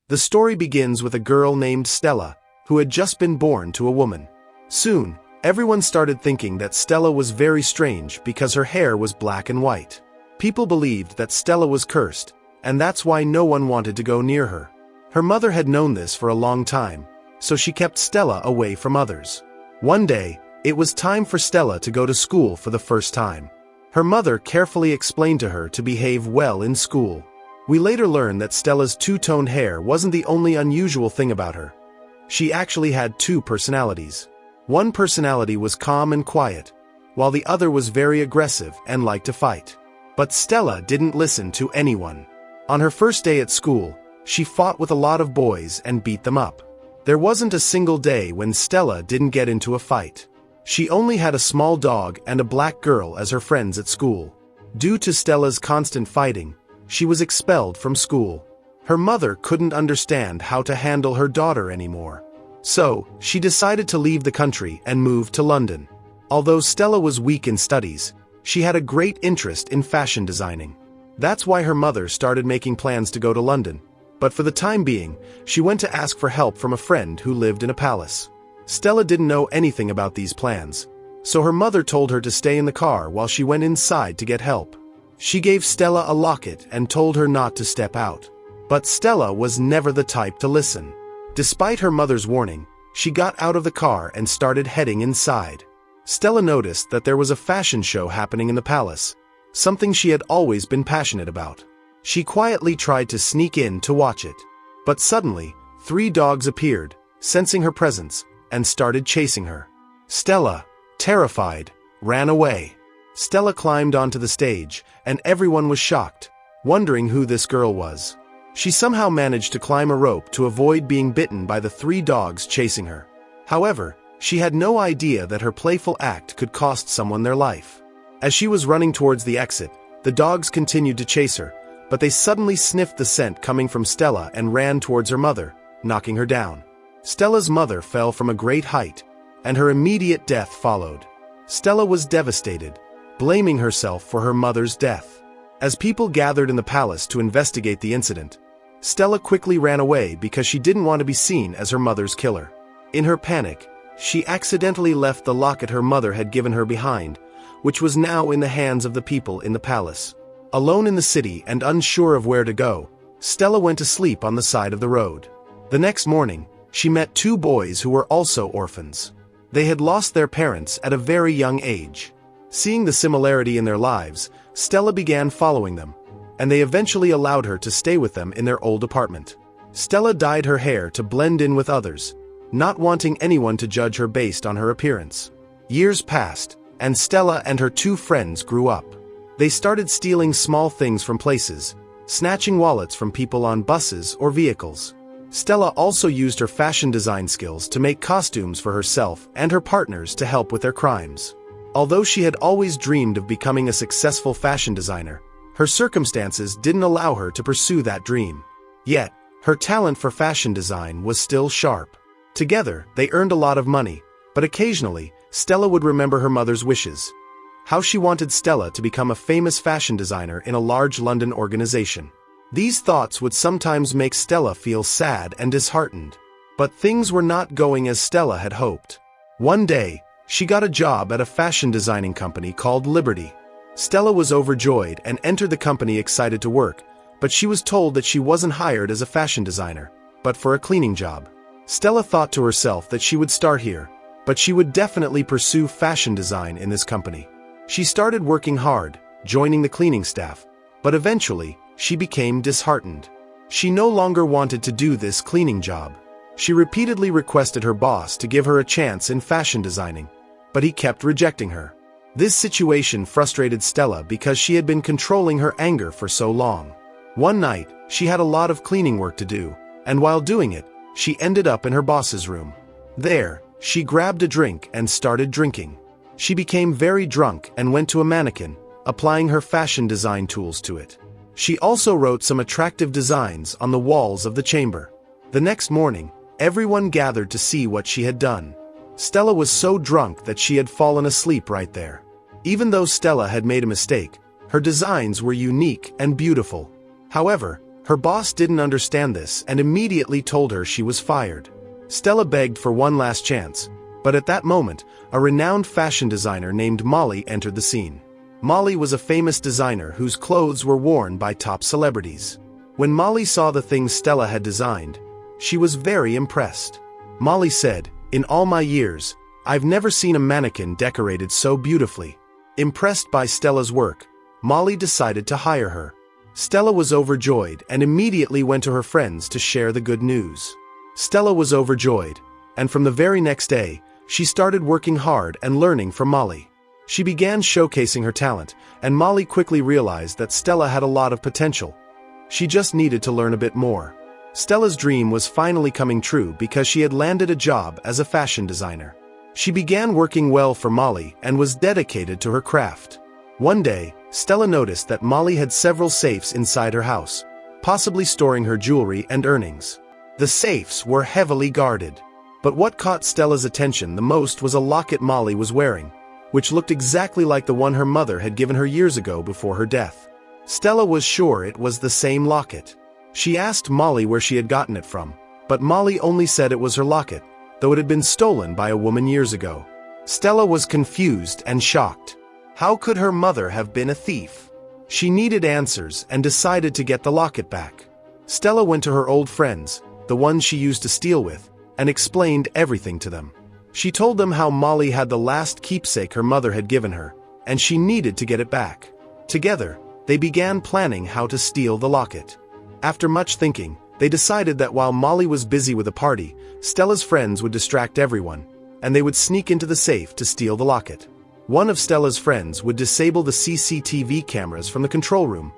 The story begins with a girl named Stella, who had just been born to a woman. Soon, everyone started thinking that Stella was very strange because her hair was black and white. People believed that Stella was cursed, and that's why no one wanted to go near her. Her mother had known this for a long time, so she kept Stella away from others. One day, it was time for Stella to go to school for the first time. Her mother carefully explained to her to behave well in school. We later learned that Stella's two-toned hair wasn't the only unusual thing about her. She actually had two personalities. One personality was calm and quiet, while the other was very aggressive and liked to fight. But Stella didn't listen to anyone. On her first day at school, she fought with a lot of boys and beat them up. There wasn't a single day when Stella didn't get into a fight. She only had a small dog and a black girl as her friends at school. Due to Stella's constant fighting, she was expelled from school. Her mother couldn't understand how to handle her daughter anymore. So, she decided to leave the country and move to London. Although Stella was weak in studies, she had a great interest in fashion designing. That's why her mother started making plans to go to London. But for the time being, she went to ask for help from a friend who lived in a palace. Stella didn't know anything about these plans, so her mother told her to stay in the car while she went inside to get help. She gave Stella a locket and told her not to step out. But Stella was never the type to listen. Despite her mother's warning, she got out of the car and started heading inside. Stella noticed that there was a fashion show happening in the palace, something she had always been passionate about. She quietly tried to sneak in to watch it. But suddenly, 3 dogs appeared, sensing her presence, and started chasing her. Stella, terrified, ran away. Stella climbed onto the stage, and everyone was shocked, wondering who this girl was. She somehow managed to climb a rope to avoid being bitten by the 3 dogs chasing her. However, she had no idea that her playful act could cost someone their life. As she was running towards the exit, the dogs continued to chase her, but they suddenly sniffed the scent coming from Stella and ran towards her mother, knocking her down. Stella's mother fell from a great height, and her immediate death followed. Stella was devastated, blaming herself for her mother's death. As people gathered in the palace to investigate the incident, Stella quickly ran away because she didn't want to be seen as her mother's killer. In her panic, she accidentally left the locket her mother had given her behind, which was now in the hands of the people in the palace. Alone in the city and unsure of where to go, Stella went to sleep on the side of the road. The next morning, she met 2 boys who were also orphans. They had lost their parents at a very young age. Seeing the similarity in their lives, Stella began following them, and they eventually allowed her to stay with them in their old apartment. Stella dyed her hair to blend in with others, not wanting anyone to judge her based on her appearance. Years passed, and Stella and her 2 friends grew up. They started stealing small things from places, snatching wallets from people on buses or vehicles. Stella also used her fashion design skills to make costumes for herself and her partners to help with their crimes. Although she had always dreamed of becoming a successful fashion designer, her circumstances didn't allow her to pursue that dream. Yet, her talent for fashion design was still sharp. Together, they earned a lot of money, but occasionally, Stella would remember her mother's wishes. How she wanted Stella to become a famous fashion designer in a large London organization. These thoughts would sometimes make Stella feel sad and disheartened. But things were not going as Stella had hoped. One day, she got a job at a fashion designing company called Liberty. Stella was overjoyed and entered the company excited to work, but she was told that she wasn't hired as a fashion designer, but for a cleaning job. Stella thought to herself that she would start here, but she would definitely pursue fashion design in this company. She started working hard, joining the cleaning staff, but eventually, she became disheartened. She no longer wanted to do this cleaning job. She repeatedly requested her boss to give her a chance in fashion designing, but he kept rejecting her. This situation frustrated Stella because she had been controlling her anger for so long. One night, she had a lot of cleaning work to do, and while doing it, she ended up in her boss's room. There, she grabbed a drink and started drinking. She became very drunk and went to a mannequin, applying her fashion design tools to it. She also wrote some attractive designs on the walls of the chamber. The next morning, everyone gathered to see what she had done. Stella was so drunk that she had fallen asleep right there. Even though Stella had made a mistake, her designs were unique and beautiful. However, Her boss didn't understand this and immediately told her she was fired. Stella begged for one last chance, but at that moment, a renowned fashion designer named Molly entered the scene. Molly was a famous designer whose clothes were worn by top celebrities. When Molly saw the things Stella had designed, she was very impressed. Molly said, "In all my years, I've never seen a mannequin decorated so beautifully." Impressed by Stella's work, Molly decided to hire her. Stella was overjoyed and immediately went to her friends to share the good news. Stella was overjoyed, and from the very next day, she started working hard and learning from Molly. She began showcasing her talent, and Molly quickly realized that Stella had a lot of potential. She just needed to learn a bit more. Stella's dream was finally coming true because she had landed a job as a fashion designer. She began working well for Molly and was dedicated to her craft. One day, Stella noticed that Molly had several safes inside her house, possibly storing her jewelry and earnings. The safes were heavily guarded. But what caught Stella's attention the most was a locket Molly was wearing, which looked exactly like the one her mother had given her years ago before her death. Stella was sure it was the same locket. She asked Molly where she had gotten it from, but Molly only said it was her locket, though it had been stolen by a woman years ago. Stella was confused and shocked. How could her mother have been a thief? She needed answers and decided to get the locket back. Stella went to her old friends, the ones she used to steal with, and explained everything to them. She told them how Molly had the last keepsake her mother had given her, and she needed to get it back. Together, they began planning how to steal the locket. After much thinking, they decided that while Molly was busy with a party, Stella's friends would distract everyone, and they would sneak into the safe to steal the locket. One of Stella's friends would disable the CCTV cameras from the control room,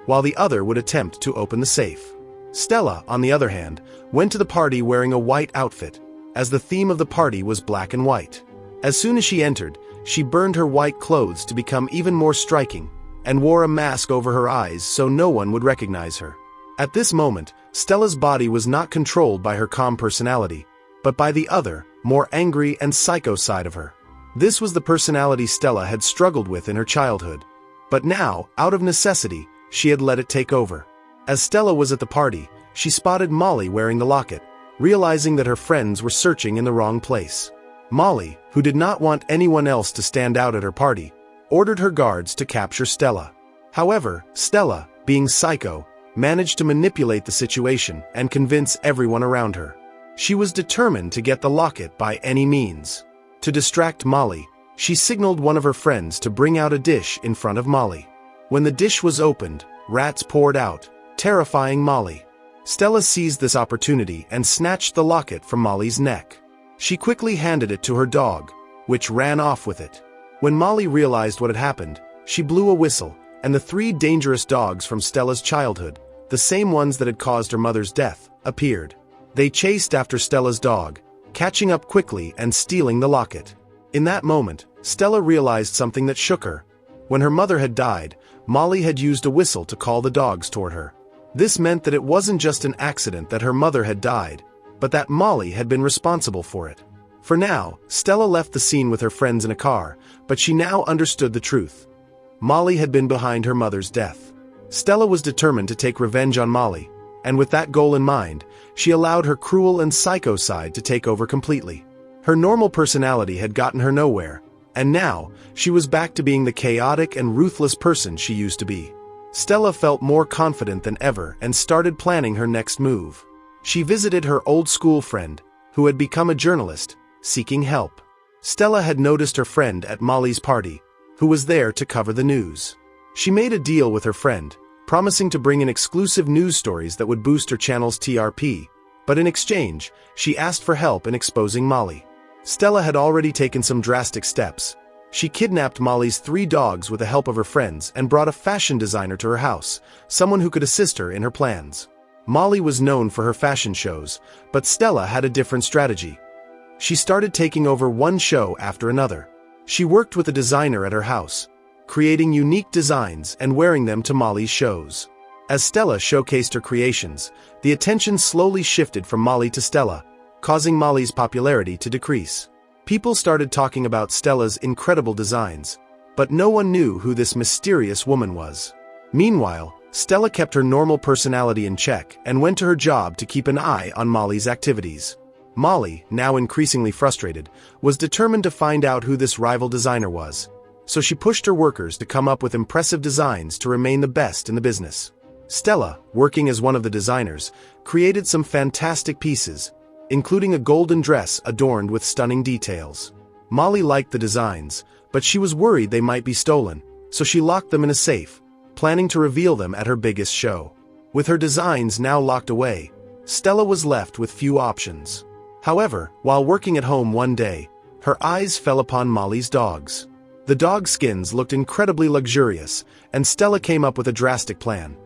while the other would attempt to open the safe. Stella, on the other hand, went to the party wearing a white outfit, as the theme of the party was black and white. As soon as she entered, she burned her white clothes to become even more striking, and wore a mask over her eyes so no one would recognize her. At this moment, Stella's body was not controlled by her calm personality, but by the other, more angry and psycho side of her. This was the personality Stella had struggled with in her childhood, but now, out of necessity, she had let it take over. As Stella was at the party, she spotted Molly wearing the locket, realizing that her friends were searching in the wrong place. Molly, who did not want anyone else to stand out at her party, ordered her guards to capture Stella. However, Stella, being psycho, managed to manipulate the situation and convince everyone around her. She was determined to get the locket by any means. To distract Molly, she signaled one of her friends to bring out a dish in front of Molly. When the dish was opened, rats poured out, terrifying Molly. Stella seized this opportunity and snatched the locket from Molly's neck. She quickly handed it to her dog, which ran off with it. When Molly realized what had happened, she blew a whistle, and the 3 dangerous dogs from Stella's childhood, the same ones that had caused her mother's death, appeared. They chased after Stella's dog, catching up quickly and stealing the locket. In that moment, Stella realized something that shook her. When her mother had died, Molly had used a whistle to call the dogs toward her. This meant that it wasn't just an accident that her mother had died, but that Molly had been responsible for it. For now, Stella left the scene with her friends in a car, but she now understood the truth. Molly had been behind her mother's death. Stella was determined to take revenge on Molly, and with that goal in mind, she allowed her cruel and psycho side to take over completely. Her normal personality had gotten her nowhere, and now, she was back to being the chaotic and ruthless person she used to be. Stella felt more confident than ever and started planning her next move. She visited her old school friend, who had become a journalist, seeking help. Stella had noticed her friend at Molly's party, who was there to cover the news. She made a deal with her friend, promising to bring in exclusive news stories that would boost her channel's TRP, but in exchange, she asked for help in exposing Molly. Stella had already taken some drastic steps. She kidnapped Molly's 3 dogs with the help of her friends and brought a fashion designer to her house, someone who could assist her in her plans. Molly was known for her fashion shows, but Stella had a different strategy. She started taking over one show after another. She worked with a designer at her house, creating unique designs and wearing them to Molly's shows. As Stella showcased her creations, the attention slowly shifted from Molly to Stella, causing Molly's popularity to decrease. People started talking about Stella's incredible designs, but no one knew who this mysterious woman was. Meanwhile, Stella kept her normal personality in check and went to her job to keep an eye on Molly's activities. Molly, now increasingly frustrated, was determined to find out who this rival designer was. So she pushed her workers to come up with impressive designs to remain the best in the business. Stella, working as one of the designers, created some fantastic pieces, including a golden dress adorned with stunning details. Molly liked the designs, but she was worried they might be stolen, so she locked them in a safe, planning to reveal them at her biggest show. With her designs now locked away, Stella was left with few options. However, while working at home one day, her eyes fell upon Molly's dogs. The dog skins looked incredibly luxurious, and Stella came up with a drastic plan.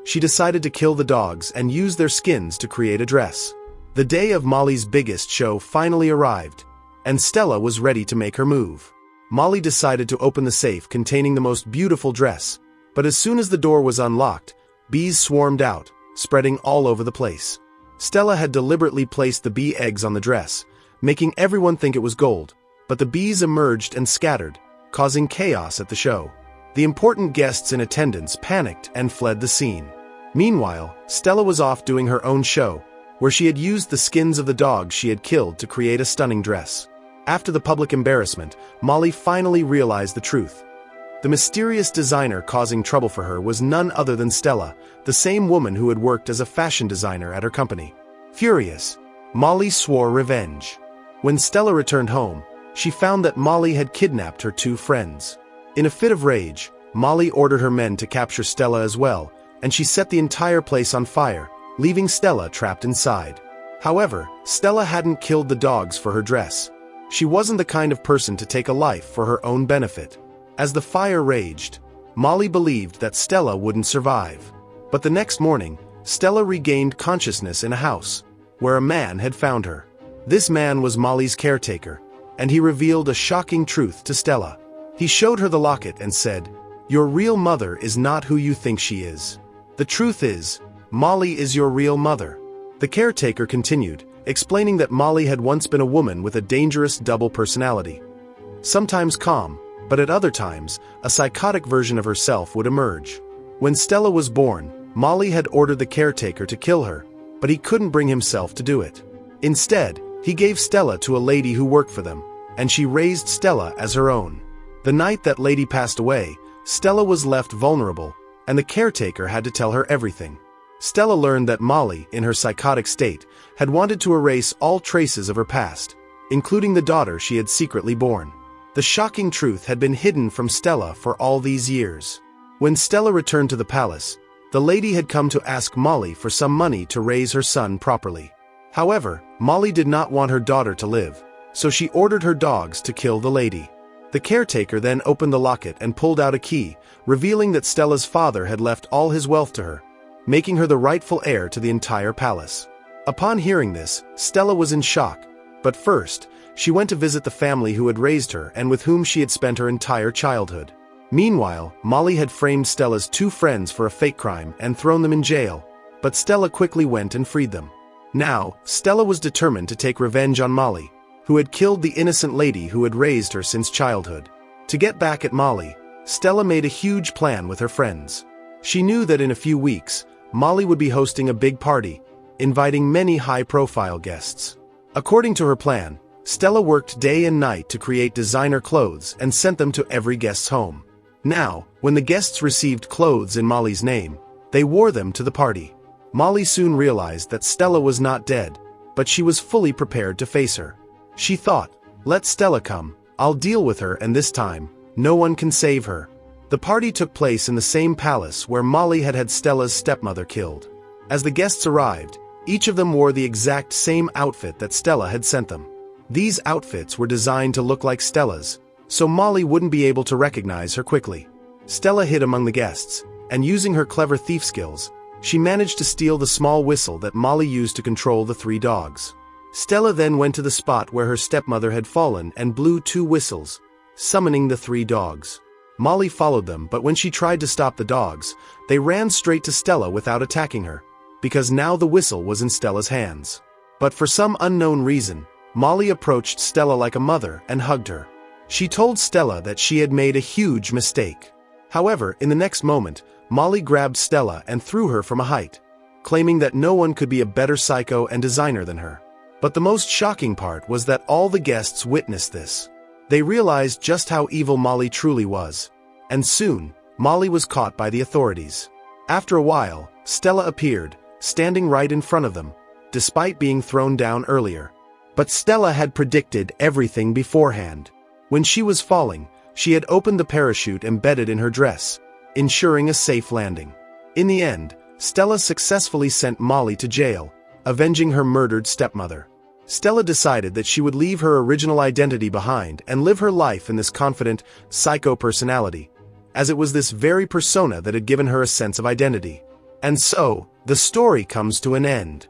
She decided to kill the dogs and use their skins to create a dress. The day of Molly's biggest show finally arrived, and Stella was ready to make her move. Molly decided to open the safe containing the most beautiful dress, but as soon as the door was unlocked, bees swarmed out, spreading all over the place. Stella had deliberately placed the bee eggs on the dress, making everyone think it was gold, but the bees emerged and scattered, causing chaos at the show. The important guests in attendance panicked and fled the scene. Meanwhile, Stella was off doing her own show, where she had used the skins of the dogs she had killed to create a stunning dress. After the public embarrassment, Molly finally realized the truth. The mysterious designer causing trouble for her was none other than Stella, the same woman who had worked as a fashion designer at her company. Furious, Molly swore revenge. When Stella returned home, she found that Molly had kidnapped her two friends. In a fit of rage, Molly ordered her men to capture Stella as well, and she set the entire place on fire, leaving Stella trapped inside. However, Stella hadn't killed the dogs for her dress. She wasn't the kind of person to take a life for her own benefit. As the fire raged, Molly believed that Stella wouldn't survive. But the next morning, Stella regained consciousness in a house, where a man had found her. This man was Molly's caretaker, and he revealed a shocking truth to Stella. He showed her the locket and said, "Your real mother is not who you think she is. The truth is, Molly is your real mother." The caretaker continued, explaining that Molly had once been a woman with a dangerous double personality. Sometimes calm, but at other times, a psychotic version of herself would emerge. When Stella was born, Molly had ordered the caretaker to kill her, but he couldn't bring himself to do it. Instead, he gave Stella to a lady who worked for them, and she raised Stella as her own. The night that lady passed away, Stella was left vulnerable, and the caretaker had to tell her everything. Stella learned that Molly, in her psychotic state, had wanted to erase all traces of her past, including the daughter she had secretly born. The shocking truth had been hidden from Stella for all these years. When Stella returned to the palace, the lady had come to ask Molly for some money to raise her son properly. However, Molly did not want her daughter to live, so she ordered her dogs to kill the lady. The caretaker then opened the locket and pulled out a key, revealing that Stella's father had left all his wealth to her, making her the rightful heir to the entire palace. Upon hearing this, Stella was in shock, but first, she went to visit the family who had raised her and with whom she had spent her entire childhood. Meanwhile, Molly had framed Stella's two friends for a fake crime and thrown them in jail, but Stella quickly went and freed them. Now, Stella was determined to take revenge on Molly, who had killed the innocent lady who had raised her since childhood. To get back at Molly, Stella made a huge plan with her friends. She knew that in a few weeks, Molly would be hosting a big party, inviting many high-profile guests. According to her plan, Stella worked day and night to create designer clothes and sent them to every guest's home. Now, when the guests received clothes in Molly's name, they wore them to the party. Molly soon realized that Stella was not dead, but she was fully prepared to face her. She thought, "Let Stella come, I'll deal with her, and this time, no one can save her." The party took place in the same palace where Molly had had Stella's stepmother killed. As the guests arrived, each of them wore the exact same outfit that Stella had sent them. These outfits were designed to look like Stella's, so Molly wouldn't be able to recognize her quickly. Stella hid among the guests, and using her clever thief skills, she managed to steal the small whistle that Molly used to control the three dogs. Stella then went to the spot where her stepmother had fallen and blew two whistles, summoning the three dogs. Molly followed them, but when she tried to stop the dogs, they ran straight to Stella without attacking her, because now the whistle was in Stella's hands. But for some unknown reason, Molly approached Stella like a mother and hugged her. She told Stella that she had made a huge mistake. However, in the next moment, Molly grabbed Stella and threw her from a height, claiming that no one could be a better psycho and designer than her. But the most shocking part was that all the guests witnessed this. They realized just how evil Molly truly was. And soon, Molly was caught by the authorities. After a while, Stella appeared, standing right in front of them, despite being thrown down earlier. But Stella had predicted everything beforehand. When she was falling, she had opened the parachute embedded in her dress, ensuring a safe landing. In the end, Stella successfully sent Molly to jail, avenging her murdered stepmother. Stella decided that she would leave her original identity behind and live her life in this confident, psycho personality, as it was this very persona that had given her a sense of identity. And so, the story comes to an end.